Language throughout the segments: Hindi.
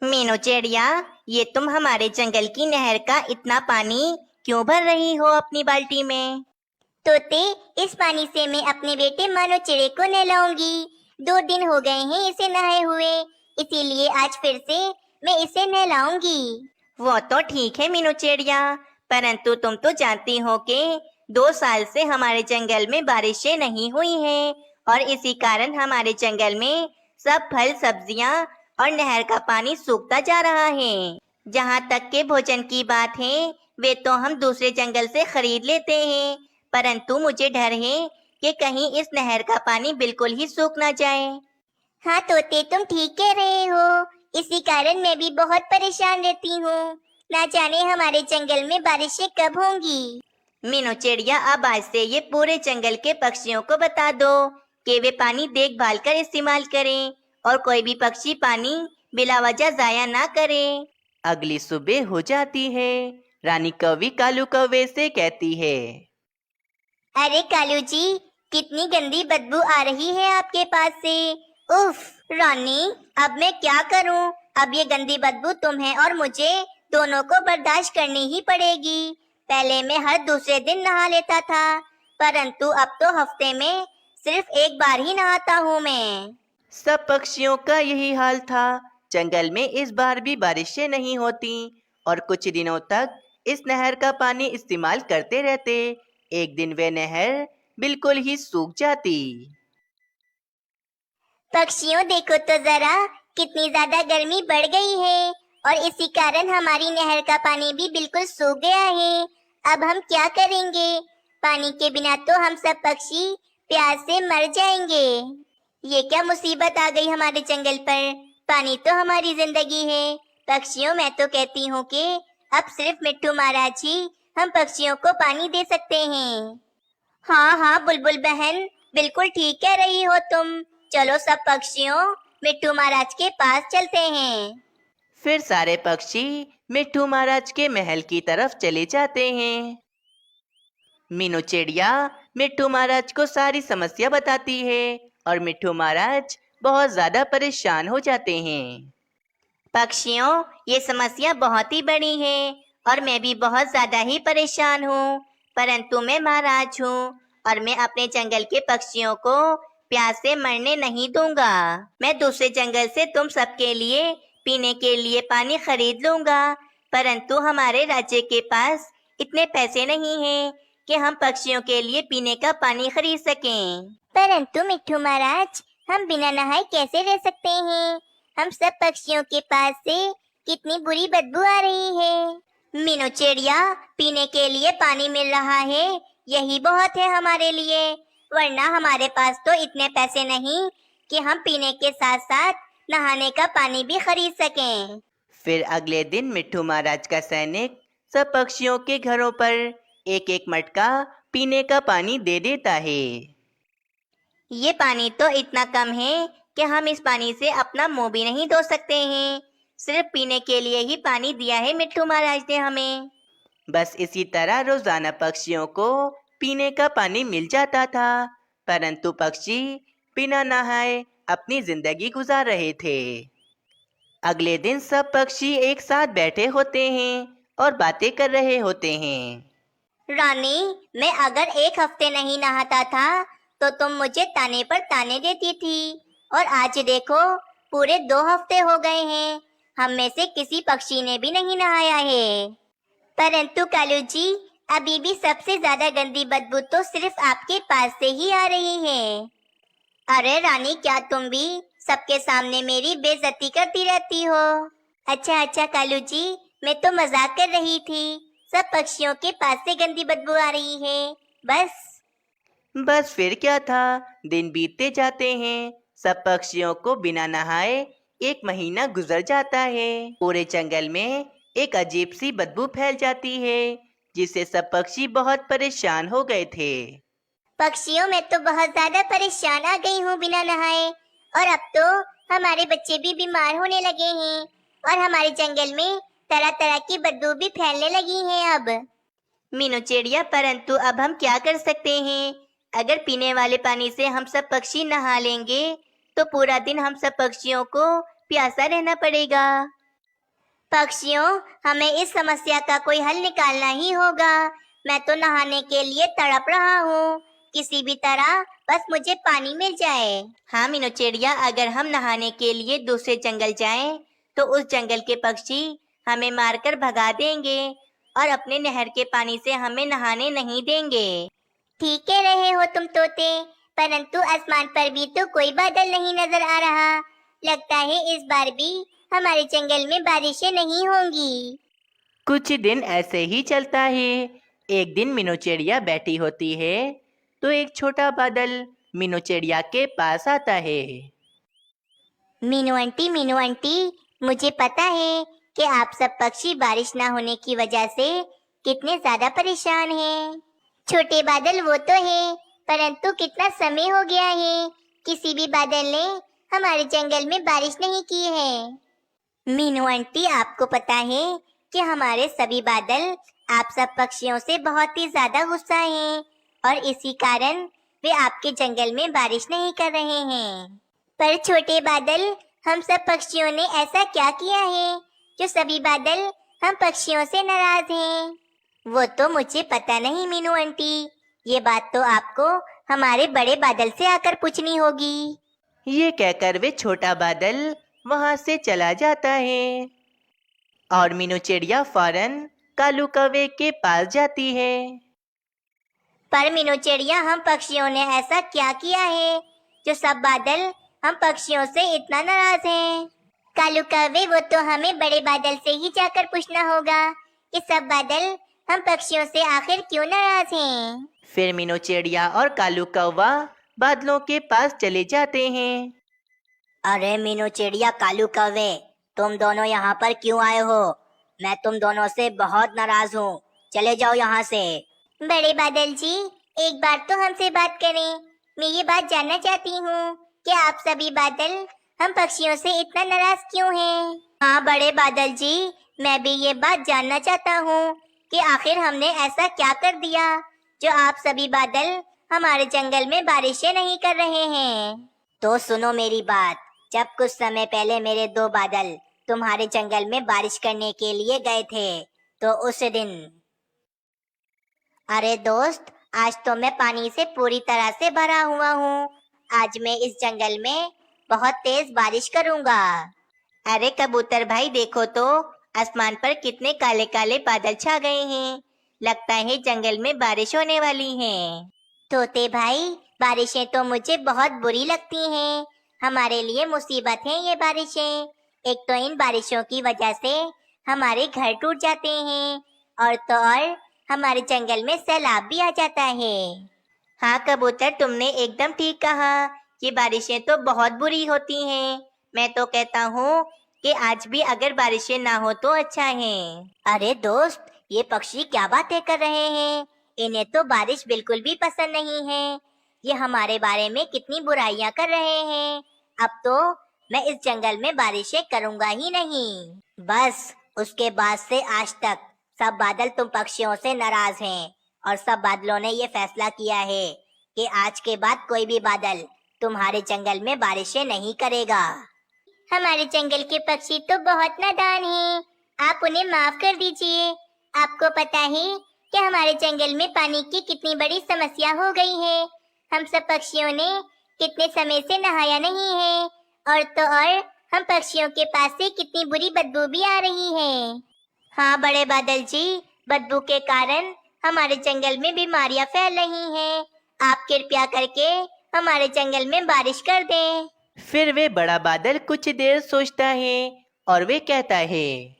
मीनू चिड़िया, ये तुम हमारे जंगल की नहर का इतना पानी क्यों भर रही हो अपनी बाल्टी में? तोते, इस पानी से मैं अपने बेटे मानो चिड़े को नहलाऊंगी। 2 दिन हो गए हैं इसे नहाए हुए, इसीलिए आज फिर से मैं इसे नहलाऊंगी। वो तो ठीक है मीनू चिड़िया, परंतु तुम तो जानती हो कि 2 साल से हमारे जंगल में बारिशें नहीं हुई हैं और इसी कारण हमारे जंगल में सब फल सब्जियां और नहर का पानी सूखता जा रहा है। जहाँ तक के भोजन की बात है, वे तो हम दूसरे जंगल से खरीद लेते हैं, परंतु मुझे डर है कि कहीं इस नहर का पानी बिल्कुल ही सूख ना जाए। हाँ तोते, तुम ठीक कह रहे हो, इसी कारण मैं भी बहुत परेशान रहती हूँ। ना जाने हमारे जंगल में बारिशें कब होंगी। मीनू चिड़िया, अब आज से ये पूरे जंगल के पक्षियों को बता दो कि वे पानी देखभाल कर इस्तेमाल करें और कोई भी पक्षी पानी बिला वजह जाया ना करे। अगली सुबह हो जाती है। रानी कौवी कालू कौवे से कहती है, अरे कालू जी, कितनी गंदी बदबू आ रही है आपके पास से। उफ, रानी, अब मैं क्या करूं? अब ये गंदी बदबू तुम्हें और मुझे दोनों को बर्दाश्त करनी ही पड़ेगी। पहले मैं हर दूसरे दिन नहा लेता था, परंतु अब तो हफ्ते में सिर्फ एक बार ही नहाता हूँ मैं। सब पक्षियों का यही हाल था। जंगल में इस बार भी बारिशें नहीं होती और कुछ दिनों तक इस नहर का पानी इस्तेमाल करते रहते। एक दिन वे नहर बिल्कुल ही सूख जाती। पक्षियों, देखो तो जरा, कितनी ज्यादा गर्मी बढ़ गई है और इसी कारण हमारी नहर का पानी भी बिल्कुल सूख गया है। अब हम क्या करेंगे? पानी के बिना तो हम सब पक्षी प्यास से मर जाएंगे। ये क्या मुसीबत आ गई हमारे जंगल पर? पानी तो हमारी जिंदगी है। पक्षियों, मैं तो कहती हूँ कि अब सिर्फ मिट्टू महाराज ही हम पक्षियों को पानी दे सकते हैं। हाँ हाँ बुलबुल बहन, बिल्कुल ठीक कह रही हो तुम। चलो सब पक्षियों, मिट्टू महाराज के पास चलते हैं। फिर सारे पक्षी मिट्ठू महाराज के महल की तरफ चले जाते हैं। मीनू चिड़िया मिट्ठू महाराज को सारी समस्या बताती है और मिट्ठू महाराज बहुत ज्यादा परेशान हो जाते हैं। पक्षियों, ये समस्या बहुत ही बड़ी है और मैं भी बहुत ज्यादा ही परेशान हूँ, परंतु मैं महाराज हूँ और मैं अपने जंगल के पक्षियों को प्यास से मरने नहीं दूंगा। मैं दूसरे जंगल से तुम सबके लिए पीने के लिए पानी खरीद लूंगा, परंतु हमारे राज्य के पास इतने पैसे नहीं हैं कि हम पक्षियों के लिए पीने का पानी खरीद सकें। परंतु मिट्ठू महाराज, हम बिना नहाए कैसे रह सकते हैं? हम सब पक्षियों के पास से कितनी बुरी बदबू आ रही है। मीनू चिड़िया, पीने के लिए पानी मिल रहा है, यही बहुत है हमारे लिए, वरना हमारे पास तो इतने पैसे नहीं कि हम पीने के साथ साथ नहाने का पानी भी खरीद सकें। फिर अगले दिन मिट्ठू महाराज का सैनिक सब पक्षियों के घरों पर एक एक मटका पीने का पानी दे देता है। ये पानी तो इतना कम है कि हम इस पानी से अपना मुंह भी नहीं धो सकते हैं। सिर्फ पीने के लिए ही पानी दिया है मिट्ठू महाराज ने हमें। बस इसी तरह रोजाना पक्षियों को पीने का पानी मिल जाता था, परंतु पक्षी बिना नहाए अपनी जिंदगी गुजार रहे थे। अगले दिन सब पक्षी एक साथ बैठे होते हैं और बातें कर रहे होते हैं। रानी, मैं अगर एक हफ्ते नहीं नहाता था तो तुम मुझे ताने पर ताने देती थी, और आज देखो पूरे 2 हफ्ते हो गए हैं, हम में से किसी पक्षी ने भी नहीं नहाया है। परंतु कालू जी, अभी भी सबसे ज्यादा गंदी बदबू तो सिर्फ आपके पास से ही आ रही है। अरे रानी, क्या तुम भी सबके सामने मेरी बेइज्जती करती रहती हो? अच्छा अच्छा कालू जी, मैं तो मजाक कर रही थी। सब पक्षियों के पास से गंदी बदबू आ रही है, बस। फिर क्या था, दिन बीतते जाते हैं। सब पक्षियों को बिना नहाए 1 महीना गुजर जाता है। पूरे जंगल में एक अजीब सी बदबू फैल जाती है, जिससे सब पक्षी बहुत परेशान हो गए थे। पक्षियों, मैं तो बहुत ज्यादा परेशान आ गई हूँ बिना नहाए, और अब तो हमारे बच्चे भी बीमार होने लगे हैं और हमारे जंगल में तरह तरह की बदबू भी फैलने लगी है अब। मीनू चिड़िया, परंतु अब हम क्या कर सकते हैं? अगर पीने वाले पानी से हम सब पक्षी नहा लेंगे तो पूरा दिन हम सब पक्षियों को प्यासा रहना पड़ेगा। पक्षियों, हमें इस समस्या का कोई हल निकालना ही होगा। मैं तो नहाने के लिए तड़प रहा हूँ। किसी भी तरह बस मुझे पानी मिल जाए। हाँ मीनू चिड़िया, अगर हम नहाने के लिए दूसरे जंगल जाएं, तो उस जंगल के पक्षी हमें मारकर भगा देंगे और अपने नहर के पानी से हमें नहाने नहीं देंगे। ठीक कह रहे हो तुम तोते, परंतु आसमान पर भी तो कोई बादल नहीं नजर आ रहा। लगता है इस बार भी हमारे जंगल में बारिशें नहीं होंगी। कुछ दिन ऐसे ही चलता है। एक दिन मीनू चिड़िया बैठी होती है तो एक छोटा बादल मीनू चिड़िया के पास आता है। मीनू आंटी, मुझे पता है कि आप सब पक्षी बारिश ना होने की वजह से कितने ज्यादा परेशान हैं। छोटे बादल वो तो है, परंतु कितना समय हो गया है किसी भी बादल ने हमारे जंगल में बारिश नहीं की है। मीनू आंटी, आपको पता है कि हमारे सभी बादल आप सब पक्षियों से बहुत ही ज्यादा गुस्सा हैं और इसी कारण वे आपके जंगल में बारिश नहीं कर रहे हैं। पर छोटे बादल, हम सब पक्षियों ने ऐसा क्या किया है जो सभी बादल हम पक्षियों से नाराज हैं? वो तो मुझे पता नहीं मीनू आंटी, ये बात तो आपको हमारे बड़े बादल से आकर पूछनी होगी। ये कहकर वे छोटा बादल वहां से चला जाता है और मीनू चिड़िया फौरन कालू कौवे के पास जाती है। पर मीनू चिड़िया, हम पक्षियों ने ऐसा क्या किया है जो सब बादल हम पक्षियों से इतना नाराज हैं? कालू कौवे, वो तो हमें बड़े बादल से ही जाकर पूछना होगा कि सब बादल हम पक्षियों से आखिर क्यों नाराज हैं। फिर मीनू चिड़िया और कालू कौवा बादलों के पास चले जाते हैं। अरे मीनू चिड़िया, कालू कौवे, तुम दोनों यहाँ पर क्यों आए हो? मैं तुम दोनों से बहुत नाराज हूँ, चले जाओ यहाँ से। बड़े बादल जी, एक बार तो हमसे बात करें। मैं ये बात जानना चाहती हूँ कि आप सभी बादल हम पक्षियों से इतना नाराज क्यों हैं? हाँ बड़े बादल जी, मैं भी ये बात जानना चाहता हूँ कि आखिर हमने ऐसा क्या कर दिया जो आप सभी बादल हमारे जंगल में बारिशें नहीं कर रहे हैं। तो सुनो मेरी बात, जब कुछ समय पहले मेरे दो बादल तुम्हारे जंगल में बारिश करने के लिए गए थे, तो उस दिन, अरे दोस्त, आज तो मैं पानी से पूरी तरह से भरा हुआ हूँ। आज मैं इस जंगल में बहुत तेज बारिश करूँगा। अरे कबूतर भाई, देखो तो आसमान पर कितने काले काले बादल छा गए हैं। लगता है जंगल में बारिश होने वाली है। तोते भाई, बारिशें तो मुझे बहुत बुरी लगती हैं। हमारे लिए मुसीबत है ये बारिशें। एक तो इन बारिशों की वजह से हमारे घर टूट जाते हैं और तो और हमारे जंगल में सैलाब भी आ जाता है। हाँ कबूतर, तुमने एकदम ठीक कहा। ये बारिशें तो बहुत बुरी होती हैं। मैं तो कहता हूँ कि आज भी अगर बारिशें ना हो तो अच्छा है। अरे दोस्त, ये पक्षी क्या बातें कर रहे हैं? इन्हें तो बारिश बिल्कुल भी पसंद नहीं है। ये हमारे बारे में कितनी बुराइयां कर रहे हैं। अब तो मैं इस जंगल में बारिशें करूंगा ही नहीं। बस, उसके बाद से आज तक सब बादल तुम पक्षियों से नाराज हैं और सब बादलों ने ये फैसला किया है कि आज के बाद कोई भी बादल तुम्हारे जंगल में बारिशें नहीं करेगा। हमारे जंगल के पक्षी तो बहुत नादान हैं। आप उन्हें माफ कर दीजिए। आपको पता है कि हमारे जंगल में पानी की कितनी बड़ी समस्या हो गई है। हम सब पक्षियों ने कितने समय से नहाया नहीं है और तो और हम पक्षियों के पास से कितनी बुरी बदबू भी आ रही है। हाँ बड़े बादल जी, बदबू के कारण हमारे जंगल में बीमारियां फैल रही हैं। आप कृपया करके हमारे जंगल में बारिश कर दें। फिर वे बड़ा बादल कुछ देर सोचता है और वे कहता है,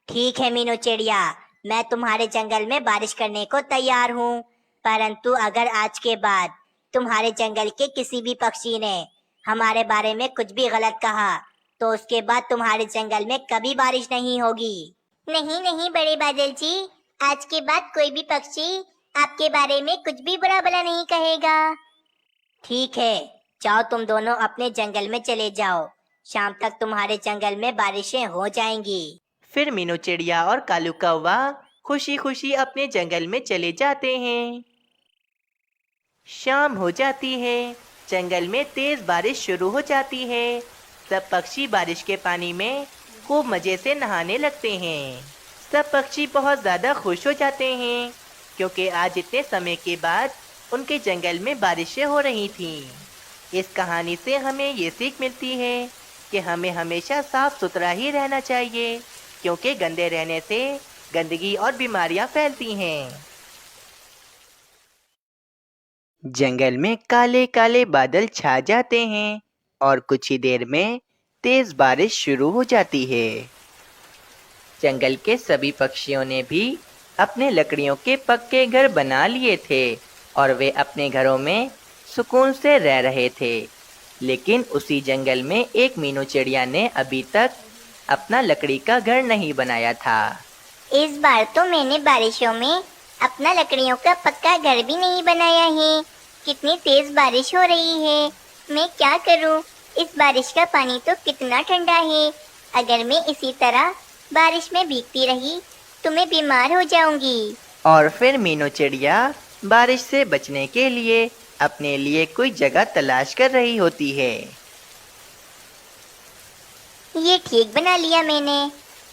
ठीक है मीनू चिड़िया, मैं तुम्हारे जंगल में बारिश करने को तैयार हूँ, परंतु अगर आज के बाद तुम्हारे जंगल के किसी भी पक्षी ने हमारे बारे में कुछ भी गलत कहा तो उसके बाद तुम्हारे जंगल में कभी बारिश नहीं होगी। नहीं नहीं बड़े बादल जी, आज के बाद कोई भी पक्षी आपके बारे में कुछ भी बुरा भला नहीं कहेगा। ठीक है, जाओ तुम दोनों अपने जंगल में चले जाओ। शाम तक तुम्हारे जंगल में बारिशें हो जाएंगी। फिर मीनू चिड़िया और कालू कौवा खुशी खुशी अपने जंगल में चले जाते हैं। शाम हो जाती है, जंगल में तेज बारिश शुरू हो जाती है। सब पक्षी बारिश के पानी में खूब मजे से नहाने लगते हैं। सब पक्षी बहुत ज़्यादा खुश हो जाते हैं क्योंकि आज इतने समय के बाद उनके जंगल में बारिशें हो रही थीं। इस कहानी से हमें ये सीख मिलती है कि हमें हमेशा साफ सुथरा ही रहना चाहिए क्योंकि गंदे रहने से गंदगी और बीमारियां फैलती हैं। जंगल में काले काले बादल छा जाते हैं और कुछ ही देर में तेज बारिश शुरू हो जाती है। जंगल के सभी पक्षियों ने भी अपने लकड़ियों के पक्के घर बना लिए थे और वे अपने घरों में सुकून से रह रहे थे। लेकिन उसी जंगल में एक मीनू चिड़िया ने अभी तक अपना लकड़ी का घर नहीं बनाया था। इस बार तो मैंने बारिशों में अपना लकड़ियों का पक्का घर भी नहीं बनाया है। कितनी तेज बारिश हो रही है, मैं क्या करूं? इस बारिश का पानी तो कितना ठंडा है। अगर मैं इसी तरह बारिश में भीगती रही तो मैं बीमार हो जाऊंगी। और फिर मीनू चिड़िया बारिश से बचने के लिए अपने लिए कोई जगह तलाश कर रही होती है। ये ठीक बना लिया मैंने।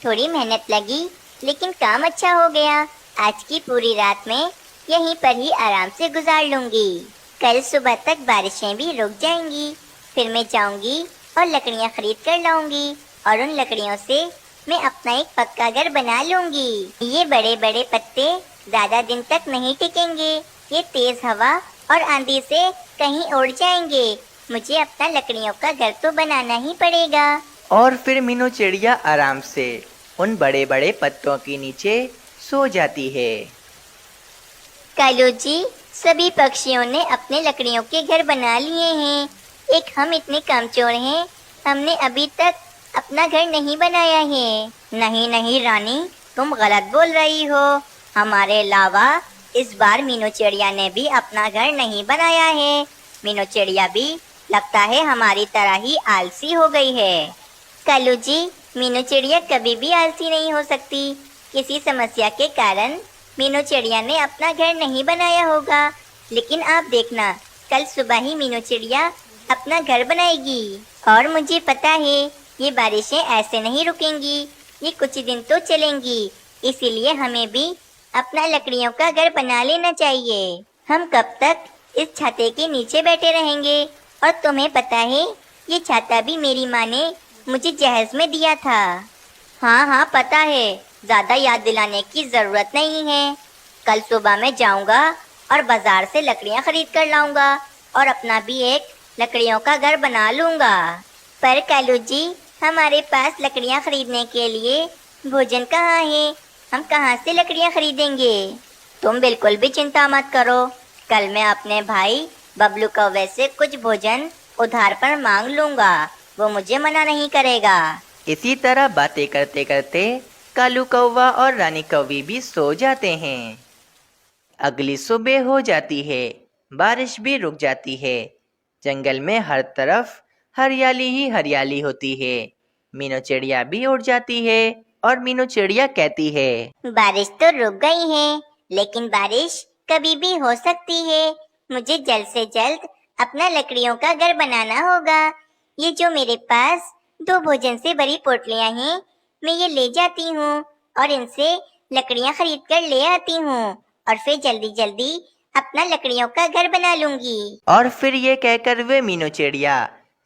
थोड़ी मेहनत लगी लेकिन काम अच्छा हो गया। आज की पूरी रात में यहीं पर ही आराम से गुजार लूंगी। कल सुबह तक बारिशें भी रुक जाएंगी। फिर मैं जाऊंगी और लकड़ियां खरीद कर लाऊंगी और उन लकड़ियों से मैं अपना एक पक्का घर बना लूंगी। ये बड़े बड़े पत्ते ज्यादा दिन तक नहीं टिकेंगे। ये तेज हवा और आंधी से कहीं उड़ जाएंगे। मुझे अपना लकड़ियों का घर तो बनाना ही पड़ेगा। और फिर मीनू चिड़िया आराम से उन बड़े बड़े पत्तों के नीचे सो जाती है। कालू जी, सभी पक्षियों ने अपने लकड़ियों के घर बना लिए हैं। एक हम इतने कामचोर हैं, हमने अभी तक अपना घर नहीं बनाया है। नहीं नहीं रानी, तुम गलत बोल रही हो। हमारे अलावा इस बार मीनू चिड़िया ने भी अपना घर नहीं बनाया है। मीनू चिड़िया भी लगता है हमारी तरह ही आलसी हो गई है। कालू जी, मीनू चिड़िया कभी भी आलसी नहीं हो सकती। किसी समस्या के कारण मीनू चिड़िया ने अपना घर नहीं बनाया होगा। लेकिन आप देखना, कल सुबह ही मीनू चिड़िया अपना घर बनाएगी। और मुझे पता है ये बारिशें ऐसे नहीं रुकेंगी, ये कुछ दिन तो चलेंगी। इसीलिए हमें भी अपना लकड़ियों का घर बना लेना चाहिए। हम कब तक इस छाते के नीचे बैठे रहेंगे? और तुम्हें पता है ये छाता भी मेरी माँ ने मुझे जहेज में दिया था। हाँ हाँ पता है, ज्यादा याद दिलाने की जरूरत नहीं है। कल सुबह मैं जाऊंगा और बाजार से लकड़ियां खरीद कर लाऊंगा और अपना भी एक लकड़ियों का घर बना लूंगा। पर कालू जी, हमारे पास लकड़ियां खरीदने के लिए भोजन कहाँ है? हम कहाँ से लकड़ियां खरीदेंगे? तुम बिल्कुल भी चिंता मत करो। कल मैं अपने भाई बबलू कौवे से कुछ भोजन उधार पर मांग लूंगा। वो मुझे मना नहीं करेगा। इसी तरह बातें करते करते कालू कौवा और रानी कौवी भी सो जाते हैं। अगली सुबह हो जाती है, बारिश भी रुक जाती है। जंगल में हर तरफ हरियाली ही हरियाली होती है। मीनू चिड़िया भी उड़ जाती है और मीनू चिड़िया कहती है, बारिश तो रुक गई है, लेकिन बारिश कभी भी हो सकती है। मुझे जल्द से जल्द अपना लकड़ियों का घर बनाना होगा। ये जो मेरे पास 2 भोजन से भरी पोटलियां हैं, मैं ये ले जाती हूँ और इनसे लकड़ियां खरीद कर ले आती हूँ और फिर जल्दी जल्दी अपना लकड़ियों का घर बना लूंगी। और फिर ये कहकर वे मीनू चिड़िया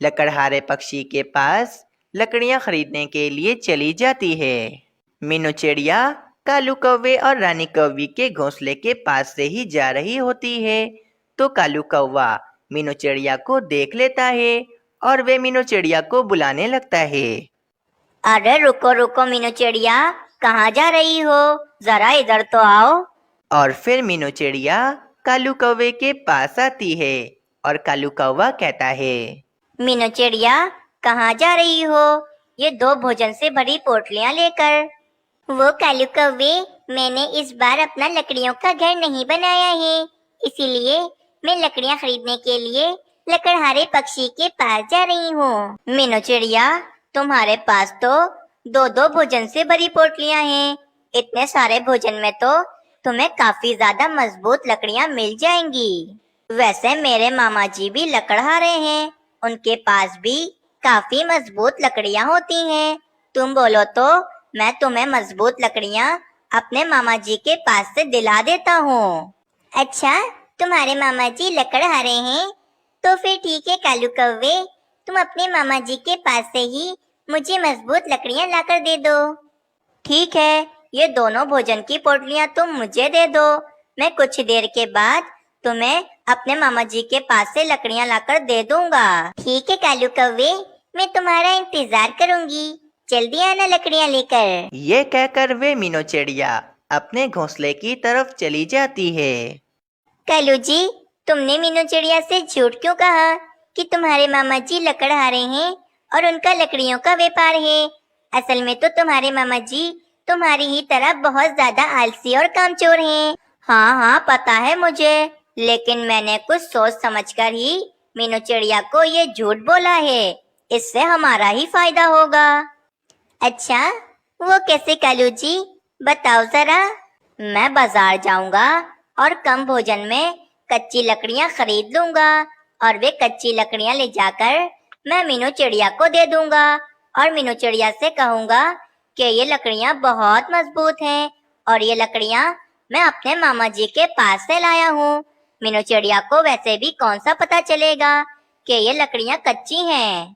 लकड़हारे पक्षी के पास लकड़ियां खरीदने के लिए चली जाती है। मीनू चिड़िया कालू कौवे और रानी कौवी के घोंसले के पास से ही जा रही होती है तो कालू कौवा मीनू चिड़िया को देख लेता है और वे मीनू चिड़िया को बुलाने लगता है। अरे रुको रुको मीनू चिड़िया, कहाँ जा रही हो? जरा इधर तो आओ। और फिर मीनू चिड़िया कालू कौवे के पास आती है और कालू कौवा कहता है, मीनू चिड़िया कहाँ जा रही हो? ये 2 भोजन से भरी पोटलियां लेकर। वो कालू कौवे, मैंने इस बार अपना लकड़ियों का घर नहीं बनाया है, इसीलिए मैं लकड़ियां खरीदने के लिए लकड़हारे पक्षी के पास जा रही हूँ। मीनू चिड़िया, तुम्हारे पास तो 2-2 भोजन से भरी पोटलियां हैं। इतने सारे भोजन में तो तुम्हें काफी ज्यादा मजबूत लकड़ियां मिल जाएंगी। वैसे मेरे मामा जी भी लकड़हारे हैं, उनके पास भी काफी मजबूत लकड़ियां होती हैं। तुम बोलो तो मैं तुम्हें मजबूत लकड़ियाँ अपने मामा जी के पास से दिला देता हूँ। अच्छा, तुम्हारे मामा जी लकड़हारे हैं? तो फिर ठीक है कालू कौवे, तुम अपने मामा जी के पास से ही मुझे मजबूत लकड़ियाँ लाकर दे दो। ठीक है, ये दोनों भोजन की पोटलियाँ तुम मुझे दे दो। मैं कुछ देर के बाद तुम्हें अपने मामा जी के पास से लकड़ियाँ लाकर दे दूंगा। ठीक है कालू कौवे, मैं तुम्हारा इंतजार करूंगी। जल्दी आना लकड़ियाँ लेकर। ये कहकर वे मीनू चिड़िया अपने घोंसले की तरफ चली जाती है। कालू जी, तुमने मीनू चिड़िया से झूठ क्यों कहा कि तुम्हारे मामा जी लकड़हारे हैं और उनका लकड़ियों का व्यापार है? असल में तो तुम्हारे मामा जी तुम्हारी ही तरह बहुत ज्यादा आलसी और कामचोर हैं। हाँ हाँ पता है मुझे, लेकिन मैंने कुछ सोच समझकर ही मीनू चिड़िया को ये झूठ बोला है। इससे हमारा ही फायदा होगा। अच्छा, वो कैसे कालू जी, बताओ जरा। मैं बाजार जाऊंगा और कम भोजन में कच्ची लकड़ियां खरीद लूंगा और वे कच्ची लकड़ियां ले जाकर मैं मीनू चिड़िया को दे दूंगा और मीनू चिड़िया से कहूंगा कि ये लकड़ियां बहुत मजबूत हैं और ये लकड़ियां मैं अपने मामा जी के पास से लाया हूँ। मीनू चिड़िया को वैसे भी कौन सा पता चलेगा कि ये लकड़ियां कच्ची हैं।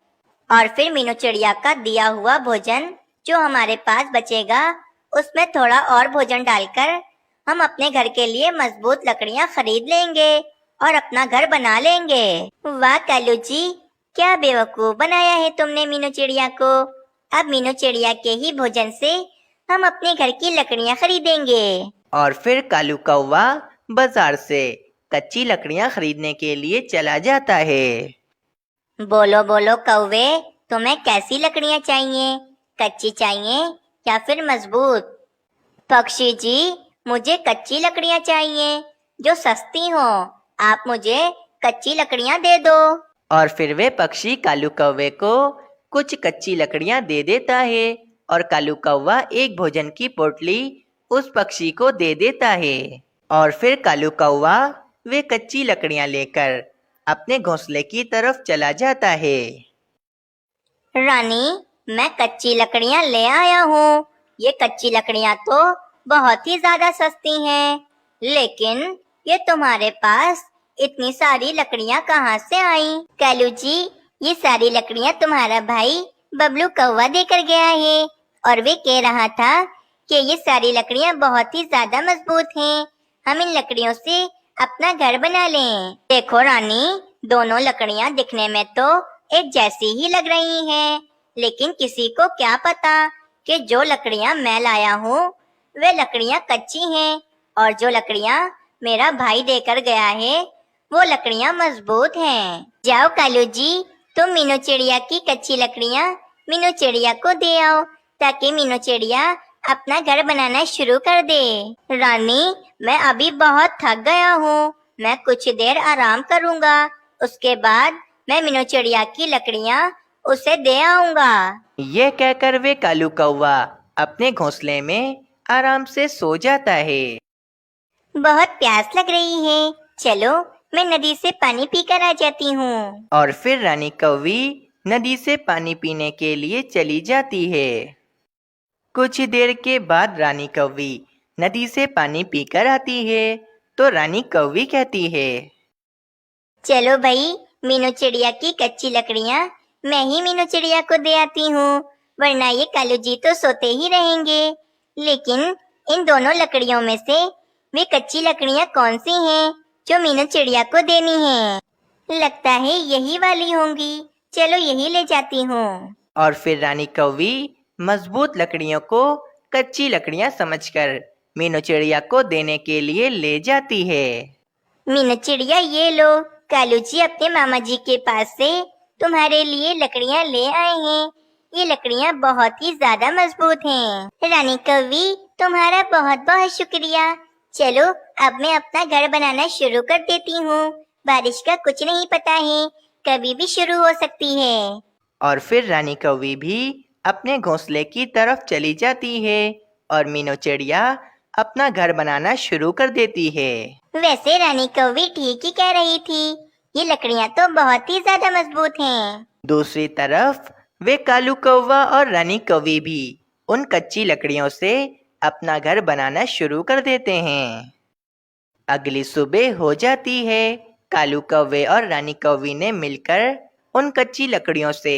और फिर मीनू चिड़िया का दिया हुआ भोजन जो हमारे पास बचेगा उसमें थोड़ा और भोजन डालकर हम अपने घर के लिए मजबूत लकड़ियां खरीद लेंगे और अपना घर बना लेंगे। वाह कालू जी, क्या बेवकूफ बनाया है तुमने मीनू चिड़िया को। अब मीनू चिड़िया के ही भोजन से हम अपने घर की लकड़ियां खरीदेंगे। और फिर कालू कौवा बाजार से कच्ची लकड़ियां खरीदने के लिए चला जाता है। बोलो बोलो कौवे, तुम्हें कैसी लकड़ियां चाहिए? कच्ची चाहिए या फिर मजबूत? पक्षी जी, मुझे कच्ची लकड़ियां चाहिए जो सस्ती हो। आप मुझे कच्ची लकड़ियां दे दो। और फिर वे पक्षी कालू कौवे को कुछ कच्ची लकड़ियां दे देता है और कालू कौवा एक भोजन की पोटली उस पक्षी को दे देता है। और फिर कालू कौवा वे कच्ची लकड़ियां लेकर अपने घोंसले की तरफ चला जाता है। रानी, मैं कच्ची लकड़ियां ले आया हूँ। ये कच्ची लकड़ियां तो बहुत ही ज्यादा सस्ती हैं, लेकिन ये तुम्हारे पास इतनी सारी लकड़ियां कहाँ से आई? कालू जी, ये सारी लकड़ियां तुम्हारा भाई बबलू कौवा देकर गया है और वे कह रहा था कि ये सारी लकड़ियां बहुत ही ज्यादा मजबूत हैं। हम इन लकड़ियों से अपना घर बना लें। देखो रानी, दोनों लकड़ियां दिखने में तो एक जैसी ही लग रही हैं, लेकिन किसी को क्या पता कि जो लकड़ियां मैं लाया हूँ वे लकड़ियां कच्ची हैं और जो लकड़ियां मेरा भाई देकर गया है वो लकड़ियां मजबूत हैं। जाओ कालू जी, तुम मीनू चिड़िया की कच्ची लकड़ियां मीनू चिड़िया को दे आओ ताकि मीनू चिड़िया अपना घर बनाना शुरू कर दे। रानी, मैं अभी बहुत थक गया हूँ, मैं कुछ देर आराम करूँगा, उसके बाद मैं मीनू चिड़िया की लकड़ियाँ उसे दे आऊँगा। ये कहकर वे कालू कौवा अपने घोंसले में आराम से सो जाता है। बहुत प्यास लग रही है, चलो मैं नदी से पानी पीकर आ जाती हूँ। और फिर रानी कौवी नदी से पानी पीने के लिए चली जाती है। कुछ देर के बाद रानी कौवी नदी से पानी पीकर आती है तो रानी कौवी कहती है, चलो भाई, मीनू चिड़िया की कच्ची लकड़ियाँ मैं ही मीनू चिड़िया को दे आती हूँ, वरना ये कालू जी तो सोते ही रहेंगे। लेकिन इन दोनों लकड़ियों में से वे कच्ची लकड़ियाँ कौन सी हैं जो मीनू चिड़िया को देनी है? लगता है यही वाली होंगी, चलो यही ले जाती हूँ। और फिर रानी कौवी मजबूत लकड़ियों को कच्ची लकड़ियां समझकर मीनू चिड़िया को देने के लिए ले जाती है। मीनू चिड़िया, ये लो, कालू जी अपने मामा जी के पास से तुम्हारे लिए लकड़ियाँ ले आए हैं। ये लकड़ियाँ बहुत ही ज्यादा मजबूत हैं। रानी कौवी, तुम्हारा बहुत बहुत शुक्रिया। चलो अब मैं अपना घर बनाना शुरू कर देती हूँ। बारिश का कुछ नहीं पता है, कभी भी शुरू हो सकती है। और फिर रानी कौवी भी अपने घोंसले की तरफ चली जाती है और मीनू चिड़िया अपना घर बनाना शुरू कर देती है। वैसे रानी कौवी ठीक ही कह रही थी, ये लकड़ियाँ तो बहुत ही ज्यादा मजबूत हैं। दूसरी तरफ वे कालू कौवा और रानी कौवी भी उन कच्ची लकड़ियों से अपना घर बनाना शुरू कर देते हैं। अगली सुबह हो जाती है। कालू कौवे और रानी कौवी ने मिलकर उन कच्ची लकड़ियों से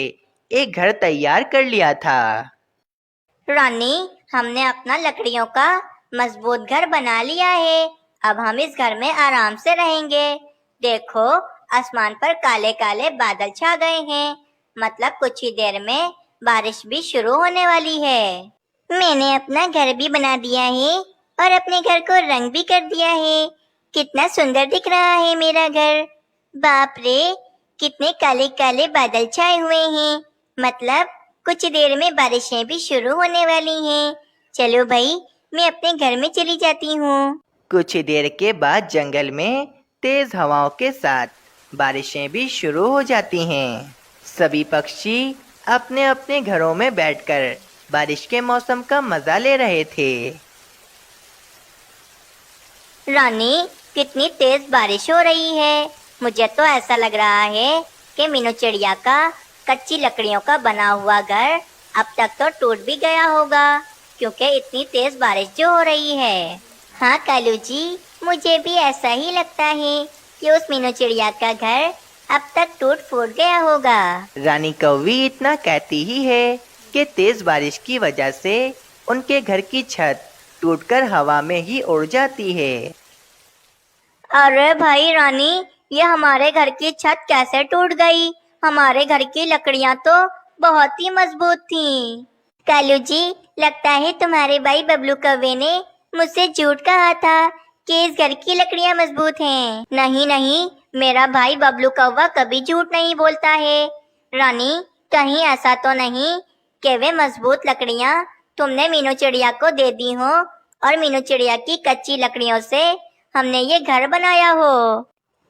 एक घर तैयार कर लिया था। रानी, हमने अपना लकड़ियों का मजबूत घर बना लिया है। अब हम इस घर में आराम से रहेंगे। देखो, आसमान पर काले काले बादल छा गए हैं। मतलब कुछ ही देर में बारिश भी शुरू होने वाली है। मैंने अपना घर भी बना दिया है और अपने घर को रंग भी कर दिया है। कितना सुंदर दिख रहा है मेरा घर। बाप रे, कितने काले काले बादल छाए हुए हैं। मतलब कुछ देर में बारिशें भी शुरू होने वाली हैं। चलो भाई, मैं अपने घर में चली जाती हूँ। कुछ देर के बाद जंगल में तेज हवाओं के साथ बारिशें भी शुरू हो जाती हैं। सभी पक्षी अपने अपने घरों में बैठकर बारिश के मौसम का मजा ले रहे थे। रानी, कितनी तेज बारिश हो रही है। मुझे तो ऐसा लग रहा है कि मीनू चिड़िया का कच्ची लकड़ियों का बना हुआ घर अब तक तो टूट भी गया होगा, क्योंकि इतनी तेज बारिश जो हो रही है। हाँ कालू जी, मुझे भी ऐसा ही लगता है कि उस मीनू चिड़िया का घर अब तक टूट फूट गया होगा। रानी कौवी इतना कहती ही है कि तेज बारिश की वजह से उनके घर की छत टूटकर हवा में ही उड़ जाती है। अरे भाई रानी, ये हमारे घर की छत कैसे टूट गई? हमारे घर की लकड़ियां तो बहुत ही मजबूत थीं। कालू जी, लगता है तुम्हारे भाई बबलू कौवे ने मुझसे झूठ कहा था कि इस घर की लकड़ियां मजबूत हैं। नहीं नहीं, मेरा भाई बबलू कौवा कभी झूठ नहीं बोलता है। रानी, कहीं ऐसा तो नहीं कि वे मजबूत लकड़ियां तुमने मीनू चिड़िया को दे दी हो और मीनू चिड़िया की कच्ची लकड़ियों से हमने ये घर बनाया हो?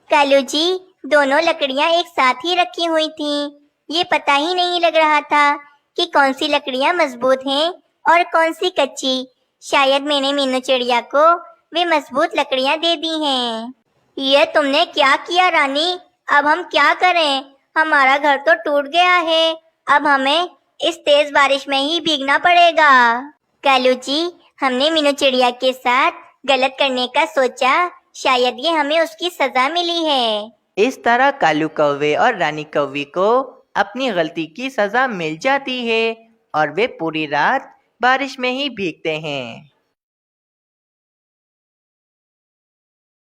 कालू जी, दोनों लकड़ियां एक साथ ही रखी हुई थीं। ये पता ही नहीं लग रहा था कि कौन सी लकड़ियां मजबूत हैं और कौन सी कच्ची। शायद मैंने मीनू चिड़िया को वे मजबूत लकड़ियां दे दी हैं। ये तुमने क्या किया रानी? अब हम क्या करें? हमारा घर तो टूट गया है। अब हमें इस तेज बारिश में ही भीगना पड़ेगा। कालू जी, हमने मीनू चिड़िया के साथ गलत करने का सोचा। शायद ये हमें उसकी सजा मिली है। इस तरह कालू कौवे और रानी कौवी को अपनी गलती की सजा मिल जाती है और वे पूरी रात बारिश में ही भीगते हैं।